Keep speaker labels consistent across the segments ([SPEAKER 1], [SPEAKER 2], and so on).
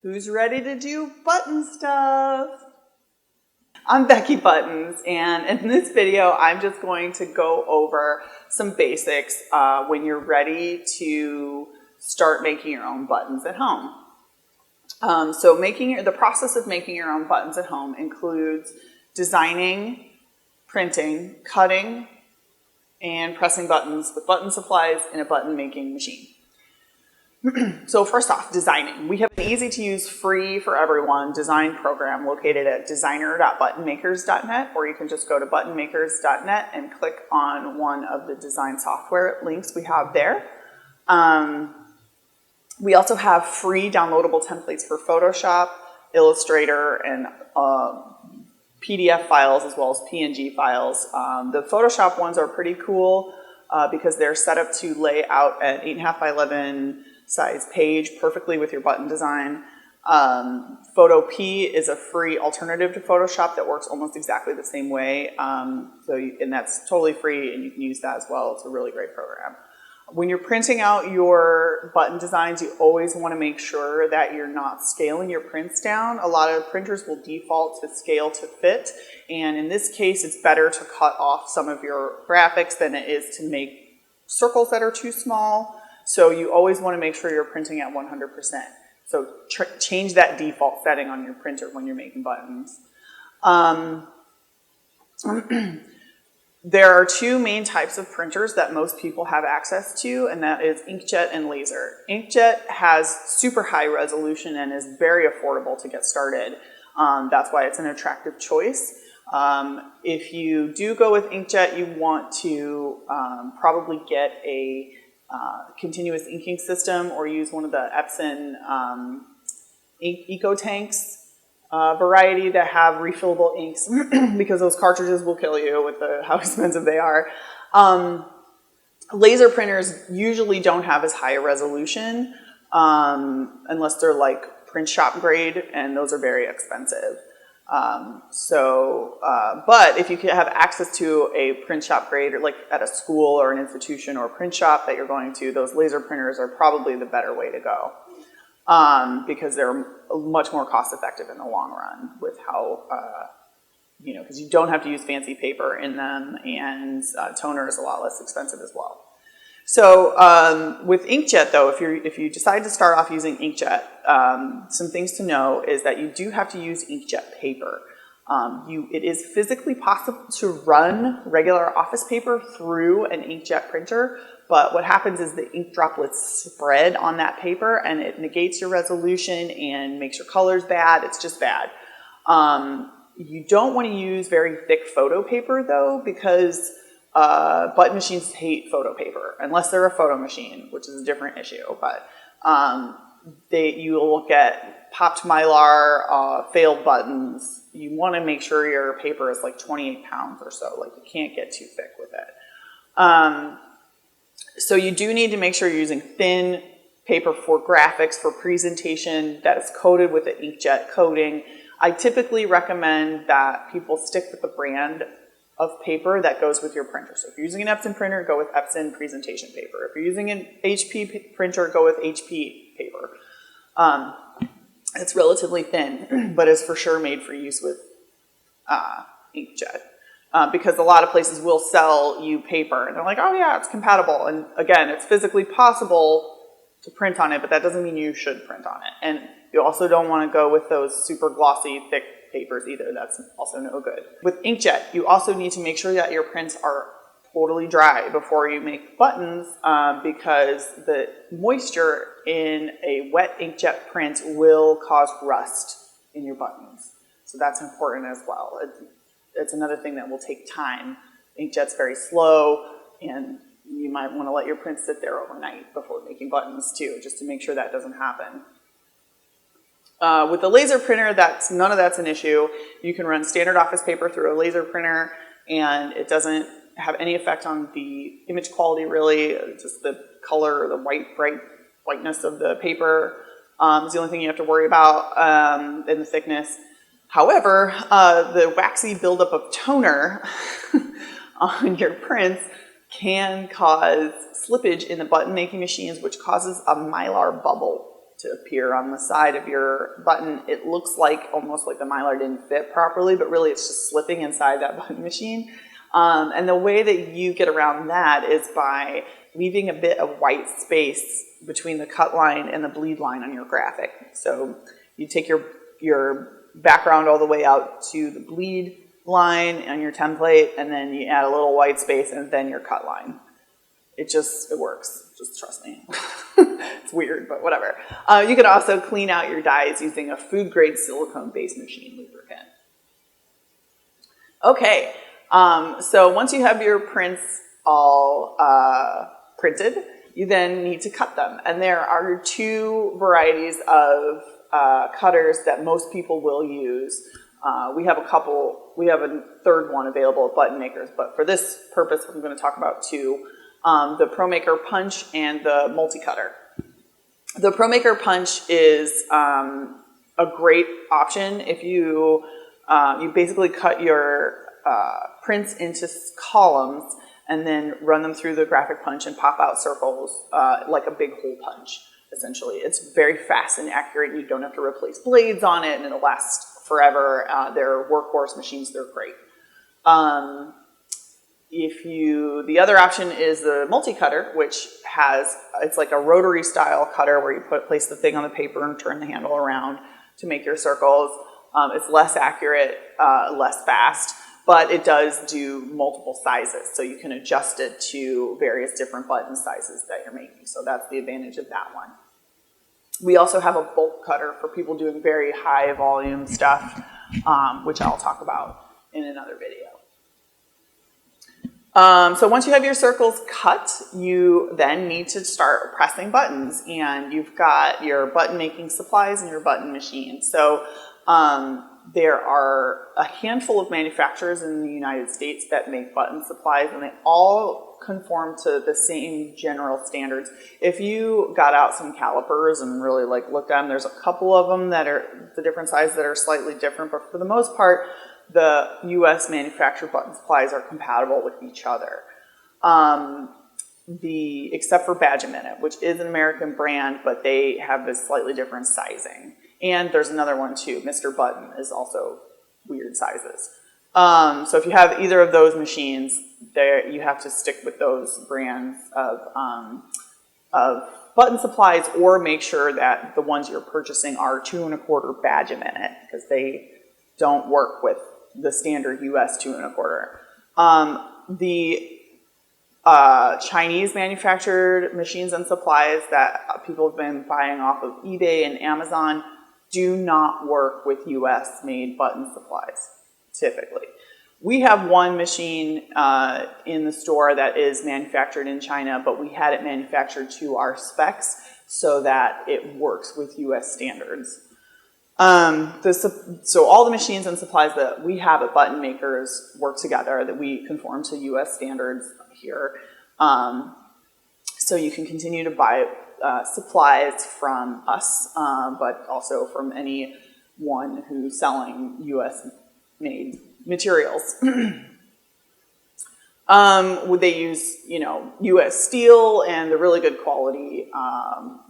[SPEAKER 1] Who's ready to do button stuff? I'm Becky Buttons, and in this video, I'm just going to go over some basics when you're ready to start making your own buttons at home. So the process of making your own buttons at home includes designing, printing, cutting, and pressing buttons with button supplies in a button making machine. So first off, designing. We have an easy to use, free for everyone design program located at designer.buttonmakers.net, or you can just go to buttonmakers.net and click on one of the design software links we have there. We also have free downloadable templates for Photoshop, Illustrator, and PDF files as well as PNG files. The Photoshop ones are pretty cool because they're set up to lay out an 8.5 by 11 size page perfectly with your button design. Photo P is a free alternative to Photoshop that works almost exactly the same way. And that's totally free, and you can use that as well. It's a really great program. When you're printing out your button designs, you always want to make sure that you're not scaling your prints down. A lot of printers will default to scale to fit, and in this case, it's better to cut off some of your graphics than it is to make circles that are too small. So you always want to make sure you're printing at 100%. So change that default setting on your printer when you're making buttons. There are two main types of printers that most people have access to, and that is inkjet and laser. Inkjet has super high resolution and is very affordable to get started. That's why it's an attractive choice. If you do go with inkjet, you want to probably get a continuous inking system or use one of the Epson EcoTanks variety that have refillable inks because those cartridges will kill you with how expensive they are. Laser printers usually don't have as high a resolution unless they're like print shop grade, and those are very expensive. But if you can have access to a print shop grade, or like at a school or an institution or a print shop that you're going to, those laser printers are probably the better way to go because they're much more cost effective in the long run with how, because you don't have to use fancy paper in them, and toner is a lot less expensive as well. So with inkjet though, if you decide to start off using inkjet, some things to know is that you do have to use inkjet paper. It is physically possible to run regular office paper through an inkjet printer, but what happens is the ink droplets spread on that paper and it negates your resolution and makes your colors bad. It's just bad. You don't want to use very thick photo paper though, because button machines hate photo paper, unless they're a photo machine, which is a different issue. But you will get popped mylar, failed buttons. You want to make sure your paper is like 28 pounds or so. Like, you can't get too thick with it. So you do need to make sure you're using thin paper for graphics, for presentation, that is coated with the inkjet coating. I typically recommend that people stick with the brand of paper that goes with your printer. So if you're using an Epson printer, go with Epson presentation paper. If you're using an HP printer, go with HP paper. It's relatively thin, but is for sure made for use with inkjet. Because a lot of places will sell you paper and they're like, oh yeah, it's compatible. And again, it's physically possible to print on it, but that doesn't mean you should print on it. And you also don't want to go with those super glossy, thick papers either. That's also no good. With inkjet, you also need to make sure that your prints are totally dry before you make buttons, because the moisture in a wet inkjet print will cause rust in your buttons. So that's important as well. It's another thing that will take time. Inkjet's very slow, and you might want to let your print sit there overnight before making buttons too, just to make sure that doesn't happen. With the laser printer, none of that's an issue. You can run standard office paper through a laser printer, and it doesn't have any effect on the image quality, really. Just the color, the bright whiteness of the paper is the only thing you have to worry about, and the thickness. However, the waxy buildup of toner on your prints can cause slippage in the button making machines, which causes a mylar bubble. to appear on the side of your button. It looks like almost like the Mylar didn't fit properly, but really it's just slipping inside that button machine. And the way that you get around that is by leaving a bit of white space between the cut line and the bleed line on your graphic. So you take your background all the way out to the bleed line on your template, and then you add a little white space and then your cut line. It works, just trust me. It's weird, but whatever. You can also clean out your dyes using a food-grade silicone-based machine lubricant. Okay, so once you have your prints all printed, you then need to cut them. And there are two varieties of cutters that most people will use. We have a third one available at Button Makers, but for this purpose, I'm going to talk about two. The ProMaker Punch and the MultiCutter. The ProMaker Punch is a great option if you basically cut your prints into columns and then run them through the graphic punch and pop out circles like a big hole punch, essentially. It's very fast and accurate. You don't have to replace blades on it, and it'll last forever. They're workhorse machines. They're great. The other option is the MultiCutter, which it's like a rotary style cutter where you place the thing on the paper and turn the handle around to make your circles. It's less accurate, less fast, but it does do multiple sizes. So you can adjust it to various different button sizes that you're making. So that's the advantage of that one. We also have a bolt cutter for people doing very high volume stuff, which I'll talk about in another video. So once you have your circles cut, you then need to start pressing buttons, and you've got your button making supplies and your button machine. So there are a handful of manufacturers in the United States that make button supplies, and they all conform to the same general standards. If you got out some calipers and really looked at them, there's a couple of them that are the different sizes that are slightly different, but for the most part, the U.S. manufactured button supplies are compatible with each other. Except for Badge a Minute, which is an American brand, but they have this slightly different sizing. And there's another one too, Mr. Button is also weird sizes. So if you have either of those machines, you have to stick with those brands of button supplies, or make sure that the ones you're purchasing are 2 1/4 Badge a Minute, because they don't work with the standard US 2 1/4. The Chinese manufactured machines and supplies that people have been buying off of eBay and Amazon do not work with US made button supplies, typically. We have one machine in the store that is manufactured in China, but we had it manufactured to our specs so that it works with US standards. So all the machines and supplies that we have at Button Makers work together, that we conform to US standards here. So you can continue to buy supplies from us, but also from anyone who's selling US made materials. They use, US steel and the really good quality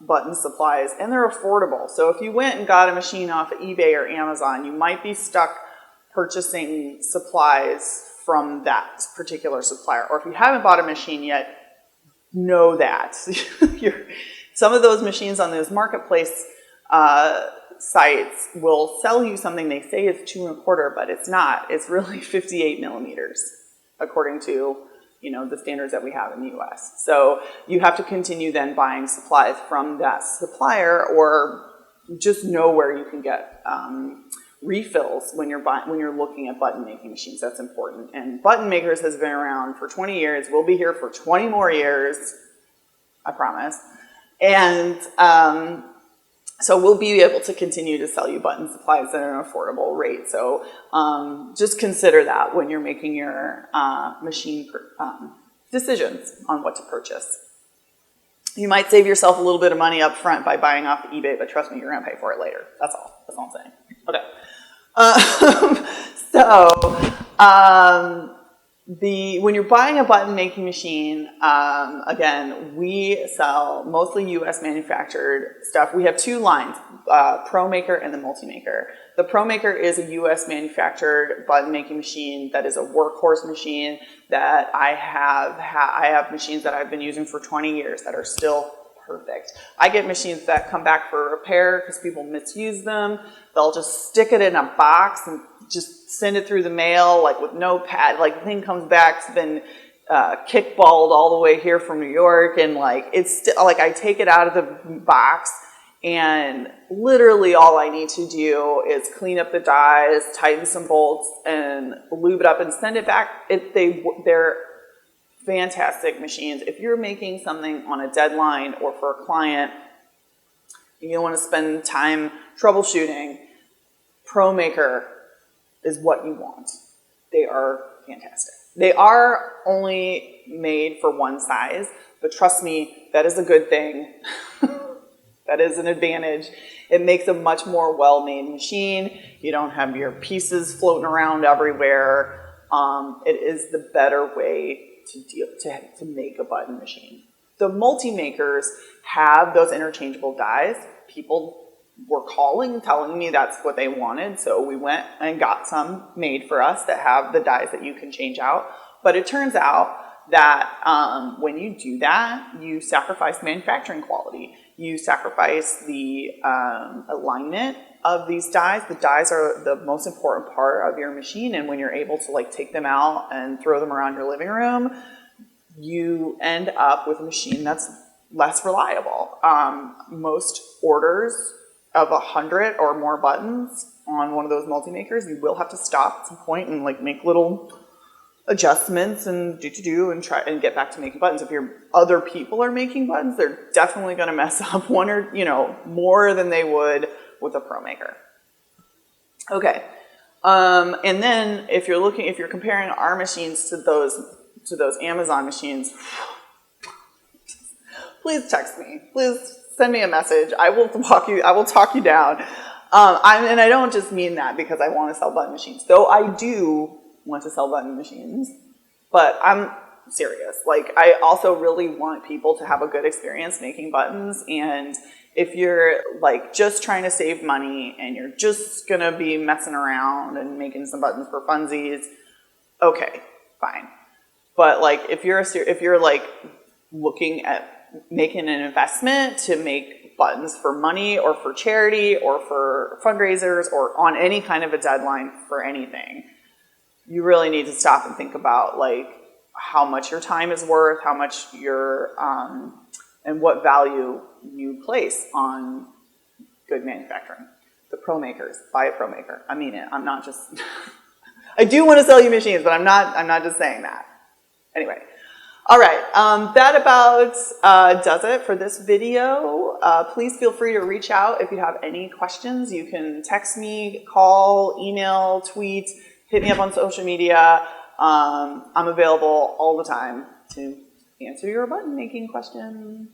[SPEAKER 1] button supplies, and they're affordable. So if you went and got a machine off of eBay or Amazon, you might be stuck purchasing supplies from that particular supplier. Or if you haven't bought a machine yet, know that. Some of those machines on those marketplace sites will sell you something they say is 2 1/4, but it's not. It's really 58 millimeters, according to the standards that we have in the US. So you have to continue then buying supplies from that supplier, or just know where you can get refills when you're looking at button making machines. That's important. And Button Makers has been around for 20 years. We'll be here for 20 more years, I promise. And so we'll be able to continue to sell you button supplies at an affordable rate. So just consider that when you're making your machine decisions on what to purchase. You might save yourself a little bit of money up front by buying off eBay, but trust me, you're going to pay for it later. That's all. That's all I'm saying. Okay. When you're buying a button making machine, again, we sell mostly US manufactured stuff. We have two lines, ProMaker and the MultiMaker. The ProMaker is a US manufactured button making machine that is a workhorse machine that I have machines that I've been using for 20 years that are still perfect. I get machines that come back for repair because people misuse them. They'll just stick it in a box and just send it through the mail, like with no pad. Like the thing comes back, it's been kickballed all the way here from New York, and like it's still like I take it out of the box, and literally all I need to do is clean up the dies, tighten some bolts, and lube it up and send it back. They're fantastic machines. If you're making something on a deadline or for a client, you don't want to spend time troubleshooting, ProMaker is what you want. They are fantastic. They are only made for one size, but trust me, that is a good thing. That is an advantage. It makes a much more well-made machine. You don't have your pieces floating around everywhere. It is the better way to make a button machine. The MultiMakers have those interchangeable dies. People were calling, telling me that's what they wanted, so we went and got some made for us that have the dies that you can change out. But it turns out that when you do that, you sacrifice manufacturing quality. You sacrifice the alignment of these dies. The dies are the most important part of your machine, and when you're able to like take them out and throw them around your living room, you end up with a machine that's less reliable. Most orders of 100 or more buttons on one of those MultiMakers, you will have to stop at some point and like make little adjustments and and try and get back to making buttons. If other people are making buttons, they're definitely going to mess up one or more than they would with a ProMaker. Okay, and then if you're comparing our machines to those Amazon machines, please text me. Please send me a message. I will talk you down. And I don't just mean that because I want to sell button machines, though I do want to sell button machines, but I'm serious. Like, I also really want people to have a good experience making buttons, and if you're like just trying to save money and you're just gonna be messing around and making some buttons for funsies, okay, fine. But like if you're like looking at making an investment to make buttons for money or for charity or for fundraisers or on any kind of a deadline for anything, you really need to stop and think about like how much your time is worth, how much and what value you place on good manufacturing. The ProMakers, buy a ProMaker. I mean it. I'm not just. I do want to sell you machines, but I'm not just saying that. Anyway. All right, that about does it for this video. Please feel free to reach out if you have any questions. You can text me, call, email, tweet, hit me up on social media. I'm available all the time to answer your button making questions.